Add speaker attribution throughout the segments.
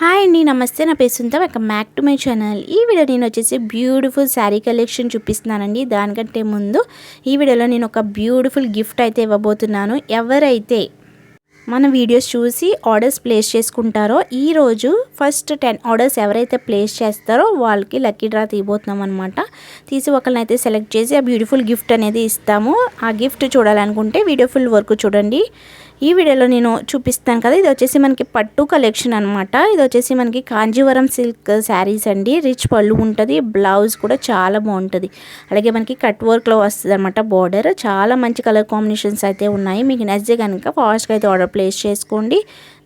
Speaker 1: Hi అండి, నమస్తే. నా పేరు Sunitha. Welcome back to my channel. ఈ వీడియో నేను వచ్చేసి బ్యూటిఫుల్ శారీ కలెక్షన్ చూపిస్తున్నానండి. దానికంటే ముందు ఈ వీడియోలో నేను ఒక బ్యూటిఫుల్ గిఫ్ట్ అయితే ఇవ్వబోతున్నాను. ఎవరైతే మన వీడియోస్ చూసి ఆర్డర్స్ ప్లేస్ చేసుకుంటారో ఈరోజు ఫస్ట్ 10 ఆర్డర్స్ ఎవరైతే ప్లేస్ చేస్తారో వాళ్ళకి లక్కీ డ్రా తీయబోతున్నాం అనమాట. తీసి ఒకరినైతే సెలెక్ట్ చేసి ఆ బ్యూటిఫుల్ గిఫ్ట్ అనేది ఇస్తాము. ఆ గిఫ్ట్ చూడాలనుకుంటే వీడియో ఫుల్ వరకు చూడండి. ఈ వీడియోలో నేను చూపిస్తాను కదా, ఇది వచ్చేసి మనకి పట్టు కలెక్షన్ అనమాట. ఇది వచ్చేసి మనకి కాంజీవరం సిల్క్ శారీస్ అండి. రిచ్ పళ్ళు ఉంటుంది, బ్లౌజ్ కూడా చాలా బాగుంటుంది. అలాగే మనకి కట్ వర్క్లో వస్తుంది అనమాట. బార్డర్ చాలా మంచి కలర్ కాంబినేషన్స్ అయితే ఉన్నాయి. మీకు నచ్చితే కనుక ఫాస్ట్గా అయితే ఆర్డర్ ప్లేస్ చేసుకోండి.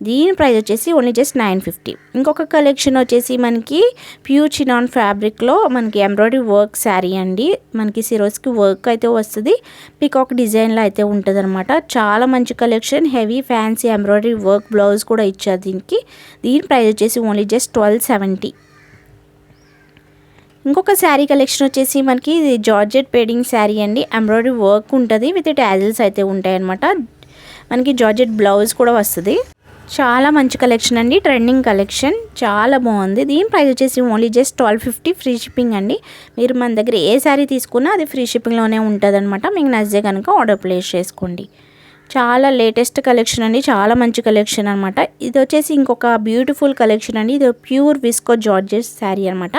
Speaker 1: దీని ప్రైస్ వచ్చేసి ఓన్లీ జస్ట్ 950. ఇంకొక కలెక్షన్ వచ్చేసి మనకి ప్యూర్ చినాన్ ఫ్యాబ్రిక్లో మనకి ఎంబ్రాయిడరీ వర్క్ శారీ అండి. మనకి సిరోస్కి వర్క్ అయితే వస్తుంది, పికాక్ డిజైన్లో అయితే ఉంటుంది అనమాట. చాలా మంచి collection. Heavy fancy embroidery work blouse కూడా ఇచ్చారు దీనికి. దీని ప్రైస్ వచ్చేసి ఓన్లీ జస్ట్ 1270. ఇంకొక శారీ కలెక్షన్ వచ్చేసి మనకి ఇది జార్జెట్ పేడింగ్ శారీ అండి. ఎంబ్రాయిడరీ వర్క్ ఉంటుంది, విత్ టాజిల్స్ అయితే ఉంటాయి అనమాట. మనకి జార్జెట్ బ్లౌజ్ కూడా వస్తుంది. చాలా మంచి కలెక్షన్ అండి, ట్రెండింగ్ కలెక్షన్, చాలా బాగుంది. దీని ప్రైస్ వచ్చేసి ఓన్లీ జస్ట్ 1250. ఫ్రీ షిప్పింగ్ అండి. మీరు మన దగ్గర ఏ శారీ తీసుకున్నా అది ఫ్రీ షిప్పింగ్లోనే ఉంటుంది అనమాట. మీకు నచ్చితే కనుక ఆర్డర్ ప్లేస్ చేసుకోండి. చాలా లేటెస్ట్ కలెక్షన్ అండి, చాలా మంచి కలెక్షన్ అనమాట. ఇది వచ్చేసి ఇంకొక బ్యూటిఫుల్ కలెక్షన్ అండి. ఇది ప్యూర్ విస్కో జార్జెట్ శారీ అనమాట.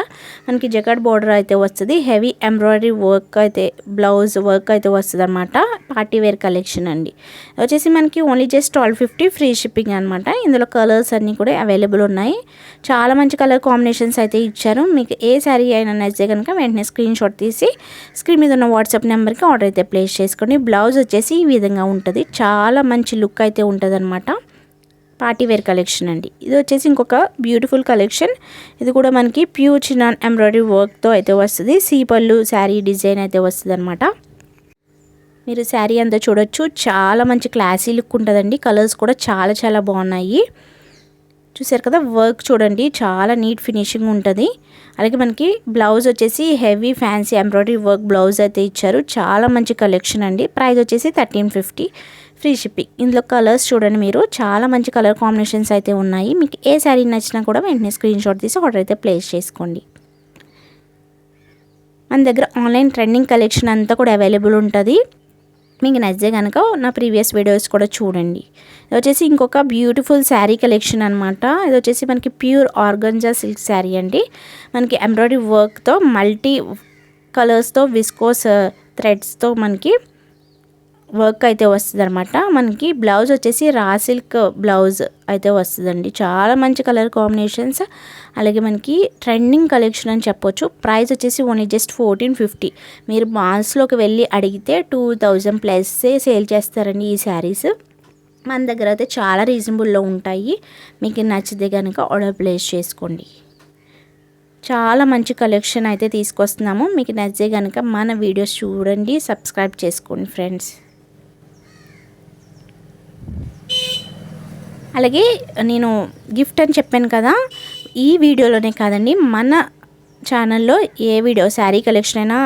Speaker 1: మనకి జకార్డ్ బార్డర్ అయితే వస్తుంది, హెవీ ఎంబ్రాయిడరీ వర్క్ అయితే బ్లౌజ్ వర్క్ అయితే వస్తుంది అనమాట. పార్టీ వేర్ కలెక్షన్ అండి. ఇది వచ్చేసి మనకి ఓన్లీ జస్ట్ 1250. ఫ్రీ షిప్పింగ్ అనమాట. ఇందులో కలర్స్ అన్నీ కూడా అవైలబుల్ ఉన్నాయి. చాలా మంచి కలర్ కాంబినేషన్స్ అయితే ఇచ్చారు. మీకు ఏ శారీ అయినా నచ్చితే కనుక వెంటనే స్క్రీన్ షాట్ తీసి స్క్రీన్ మీద ఉన్న వాట్సాప్ నెంబర్కి ఆర్డర్ అయితే ప్లేస్ చేసుకోండి. బ్లౌజ్ వచ్చేసి ఈ విధంగా ఉంటుంది. చాలా మంచి లుక్ అయితే ఉంటుంది అనమాట. పార్టీ వేర్ కలెక్షన్ అండి. ఇది వచ్చేసి ఇంకొక బ్యూటిఫుల్ కలెక్షన్. ఇది కూడా మనకి ప్యూర్ చినాన్ ఎంబ్రాయిడరీ వర్క్తో అయితే వస్తుంది. సీపళ్ళు శారీ డిజైన్ అయితే వస్తుంది అనమాట. మీరు శారీ అంతా చూడొచ్చు. చాలా మంచి క్లాసీ లుక్ ఉంటుందండి. కలర్స్ కూడా చాలా చాలా బాగున్నాయి. చూసారు కదా, వర్క్ చూడండి, చాలా నీట్ ఫినిషింగ్ ఉంటుంది. అలాగే మనకి బ్లౌజ్ వచ్చేసి heavy fancy embroidery work blouse అయితే ఇచ్చారు. చాలా మంచి కలెక్షన్ అండి. ప్రైస్ వచ్చేసి 1350. Free shipping. ఇందులో కలర్స్ చూడండి, మీరు చాలా మంచి కలర్ కాంబినేషన్స్ అయితే ఉన్నాయి. మీకు ఏ శారీ నచ్చినా కూడా వెంటనే స్క్రీన్ షాట్ తీసి ఆర్డర్ అయితే ప్లేస్ చేసుకోండి. మన దగ్గర ఆన్లైన్ ట్రెండింగ్ కలెక్షన్ అంతా కూడా అవైలబుల్ ఉంటుంది. మీకు నచ్చితే కనుక నా ప్రీవియస్ వీడియోస్ కూడా చూడండి. ఇది వచ్చేసి ఇంకొక బ్యూటిఫుల్ శారీ కలెక్షన్ అనమాట. ఇది వచ్చేసి మనకి ప్యూర్ ఆర్గంజా సిల్క్ శారీ అండి. మనకి ఎంబ్రాయిడరీ వర్క్తో మల్టీ కలర్స్తో విస్కోస్ థ్రెడ్స్తో మనకి వర్క్ అయితే వస్తుంది అనమాట. మనకి బ్లౌజ్ వచ్చేసి రా సిల్క్ బ్లౌజ్ అయితే వస్తుందండి. చాలా మంచి కలర్ కాంబినేషన్స్. అలాగే మనకి ట్రెండింగ్ కలెక్షన్ అని చెప్పొచ్చు. ప్రైస్ వచ్చేసి ఓన్లీ జస్ట్ 1450. మీరు మాల్స్లోకి వెళ్ళి అడిగితే 2000 ప్లస్ సేల్ చేస్తారండి ఈ శారీస్. మన దగ్గర అయితే చాలా రీజనబుల్లో ఉంటాయి. మీకు నచ్చితే కనుక ఆర్డర్ ప్లేస్ చేసుకోండి. చాలా మంచి కలెక్షన్ అయితే తీసుకొస్తున్నాము. మీకు నచ్చితే కనుక మన వీడియోస్ చూడండి, సబ్స్క్రైబ్ చేసుకోండి ఫ్రెండ్స్. అలాగే నేను గిఫ్ట్ అని చెప్పాను కదా, ఈ వీడియోలోనే కాదండి, మన ఛానల్లో ఏ వీడియో శారీ కలెక్షన్ అయినా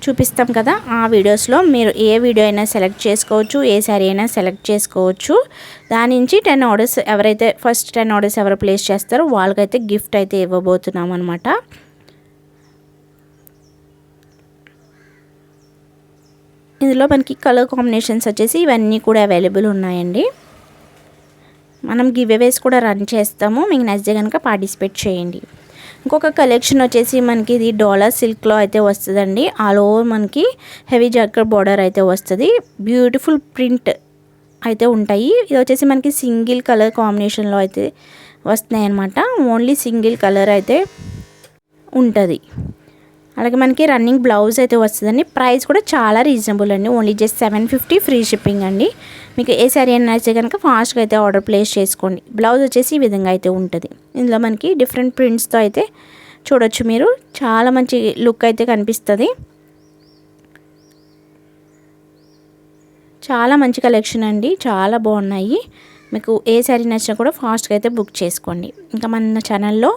Speaker 1: చూపిస్తాం కదా, ఆ వీడియోస్లో మీరు ఏ వీడియో అయినా సెలెక్ట్ చేసుకోవచ్చు, ఏ శారీ అయినా సెలెక్ట్ చేసుకోవచ్చు. దాని నుంచి 10 ఆర్డర్స్ ఎవరైతే ఫస్ట్ 10 ఆర్డర్స్ ఎవరు ప్లేస్ చేస్తారో వాళ్ళకైతే గిఫ్ట్ అయితే ఇవ్వబోతున్నాం అనమాట. ఇందులో మనకి కలర్ కాంబినేషన్స్ వచ్చేసి ఇవన్నీ కూడా అవైలబుల్ ఉన్నాయండి. మనం గివ్ అవేస్ కూడా రన్ చేస్తాము. మీకు నచ్చితే కనుక పార్టిసిపేట్ చేయండి. ఇంకొక కలెక్షన్ వచ్చేసి మనకి ఇది డాలర్ సిల్క్లో అయితే వస్తుందండి. ఆల్ ఓవర్ మనకి హెవీ జక్కర్ బార్డర్ అయితే వస్తుంది. బ్యూటిఫుల్ ప్రింట్ అయితే ఉంటాయి. ఇది వచ్చేసి మనకి సింగిల్ కలర్ కాంబినేషన్లో అయితే వస్తున్నాయి అన్నమాట. ఓన్లీ సింగిల్ కలర్ అయితే ఉంటుంది. అలాగే మనకి రన్నింగ్ బ్లౌజ్ అయితే వస్తుందండి. ప్రైస్ కూడా చాలా రీజనబుల్ అండి. Only just 750. ఫ్రీ షిప్పింగ్ అండి. మీకు ఏ శారీ అయినా నచ్చితే కనుక ఫాస్ట్గా అయితే ఆర్డర్ ప్లేస్ చేసుకోండి. బ్లౌజ్ వచ్చేసి ఈ విధంగా అయితే ఉంటుంది. ఇందులో మనకి డిఫరెంట్ ప్రింట్స్తో అయితే చూడొచ్చు మీరు. చాలా మంచి లుక్ అయితే కనిపిస్తుంది. చాలా మంచి కలెక్షన్ అండి, చాలా బాగున్నాయి. మీకు ఏ శారీ నచ్చినా కూడా ఫాస్ట్గా అయితే బుక్ చేసుకోండి. ఇంకా మన ఛానల్లో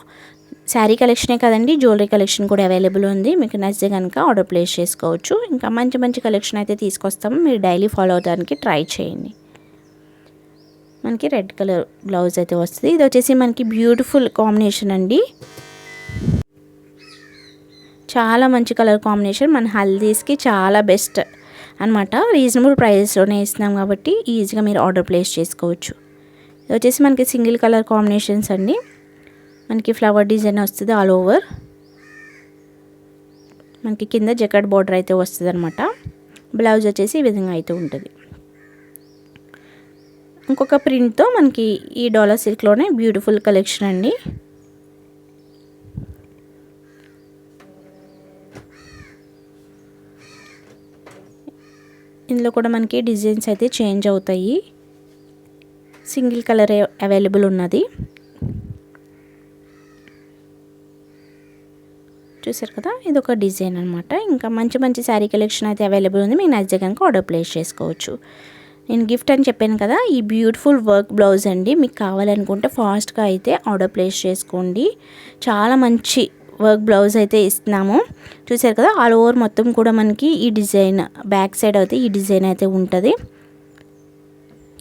Speaker 1: శారీ కలెక్షనే కదండి, జ్యువెలరీ కలెక్షన్ కూడా అవైలబుల్ ఉంది. మీకు నచ్చితే కనుక ఆర్డర్ ప్లేస్ చేసుకోవచ్చు. ఇంకా మంచి మంచి కలెక్షన్ అయితే తీసుకొస్తాము. మీరు డైలీ ఫాలో అవడానికి ట్రై చేయండి. మనకి రెడ్ కలర్ బ్లౌజ్ అయితే వస్తుంది. ఇది వచ్చేసి మనకి బ్యూటిఫుల్ కాంబినేషన్ అండి, చాలా మంచి కలర్ కాంబినేషన్. మన హల్దీస్కి చాలా బెస్ట్ అనమాట. రీజనబుల్ ప్రైస్లోనే ఇస్తున్నాం కాబట్టి ఈజీగా మీరు ఆర్డర్ ప్లేస్ చేసుకోవచ్చు. ఇది వచ్చేసి మనకి సింగిల్ కలర్ కాంబినేషన్స్ అండి. మనకి ఫ్లవర్ డిజైన్ వస్తుంది ఆల్ ఓవర్. మనకి కింద జకార్డ్ బార్డర్ అయితే వస్తుంది అనమాట. బ్లౌజ్ వచ్చేసి ఈ విధంగా అయితే ఉంటుంది. ఇంకొక ప్రింట్తో మనకి ఈ డాలర్ సిల్క్లోనే బ్యూటిఫుల్ కలెక్షన్ అండి. ఇందులో కూడా మనకి డిజైన్స్ అయితే చేంజ్ అవుతాయి. సింగిల్ కలర్ అవైలబుల్ ఉన్నది. చూసారు కదా, ఇది ఒక డిజైన్ అనమాట. ఇంకా మంచి మంచి శారీ కలెక్షన్ అయితే అవైలబుల్ ఉంది. మీకు నచ్చితే కనుక ఆర్డర్ ప్లేస్ చేసుకోవచ్చు. నేను గిఫ్ట్ అని చెప్పాను కదా, ఈ బ్యూటిఫుల్ వర్క్ బ్లౌజ్ అండి. మీకు కావాలనుకుంటే ఫాస్ట్గా అయితే ఆర్డర్ ప్లేస్ చేసుకోండి. చాలా మంచి వర్క్ బ్లౌజ్ అయితే ఇస్తున్నాము. చూసారు కదా, ఆల్ ఓవర్ మొత్తం కూడా మనకి ఈ డిజైన్, బ్యాక్ సైడ్ అయితే ఈ డిజైన్ అయితే ఉంటుంది.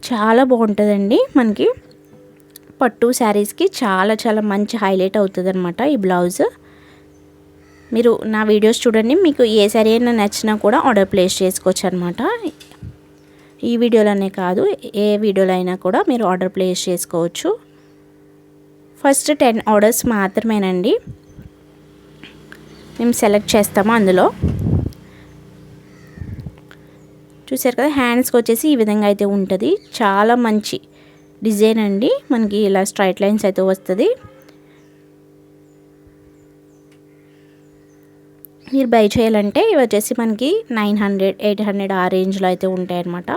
Speaker 1: చాలా బాగుంటుందండి. మనకి పట్టు శారీస్కి చాలా చాలా మంచి హైలైట్ అవుతుంది అనమాట ఈ బ్లౌజ్. మీరు నా వీడియోస్ చూడండి, మీకు ఏ శారీ అయినా నచ్చినా కూడా ఆర్డర్ ప్లేస్ చేసుకోవచ్చు అనమాట. ఈ వీడియోలోనే కాదు, ఏ వీడియోలో అయినా కూడా మీరు ఆర్డర్ ప్లేస్ చేసుకోవచ్చు. ఫస్ట్ 10 ఆర్డర్స్ మాత్రమేనండి మేము సెలెక్ట్ చేస్తాము. అందులో చూసారు కదా, హ్యాండ్స్కి వచ్చేసి ఈ విధంగా అయితే ఉంటుంది. చాలా మంచి డిజైన్ అండి. మనకి ఇలా స్ట్రైట్ లైన్స్ అయితే వస్తుంది. మీరు బై చేయాలంటే ఇవి వచ్చేసి మనకి 900, 800 ఆ రేంజ్లో అయితే ఉంటాయన్నమాట.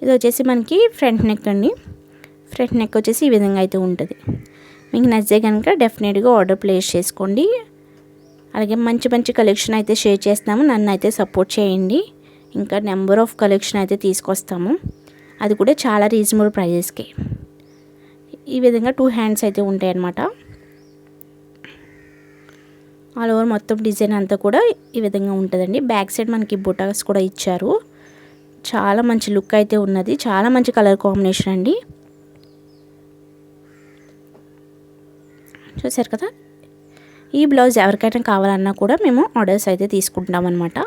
Speaker 1: ఇది వచ్చేసి మనకి ఫ్రంట్ నెక్ అండి. ఫ్రంట్ నెక్ వచ్చేసి ఈ విధంగా అయితే ఉంటుంది. మీకు నచ్చితే కనుక డెఫినెట్గా ఆర్డర్ ప్లేస్ చేసుకోండి. అలాగే మంచి మంచి కలెక్షన్ అయితే షేర్ చేస్తాము. నన్ను అయితే సపోర్ట్ చేయండి. ఇంకా నెంబర్ ఆఫ్ కలెక్షన్ అయితే తీసుకొస్తాము, అది కూడా చాలా రీజనబుల్ ప్రైజెస్కి. ఈ విధంగా 2 హ్యాండ్స్ అయితే ఉంటాయి అన్నమాట. ఆల్ ఓవర్ మొత్తం డిజైన్ అంతా కూడా ఈ విధంగా ఉంటుందండి. బ్యాక్ సైడ్ మనకి బుటాస్ కూడా ఇచ్చారు. చాలా మంచి లుక్ అయితే ఉన్నది. చాలా మంచి కలర్ కాంబినేషన్ అండి. చూసారు కదా, ఈ బ్లౌజ్ ఎవరికైనా కావాలన్నా కూడా మేము ఆర్డర్స్ అయితే తీసుకుంటాం అన్నమాట.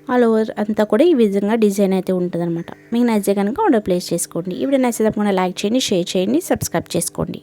Speaker 1: ఆల్ ఓవర్ అంతా కూడా ఈ విధంగా డిజైన్ అయితే ఉంటుంది అనమాట. మీకు నచ్చితే కనుక ఆర్డర్ ప్లేస్ చేసుకోండి. ఇప్పుడు నచ్చితే తప్పకుండా లైక్ చేయండి, షేర్ చేయండి, సబ్స్క్రైబ్ చేసుకోండి.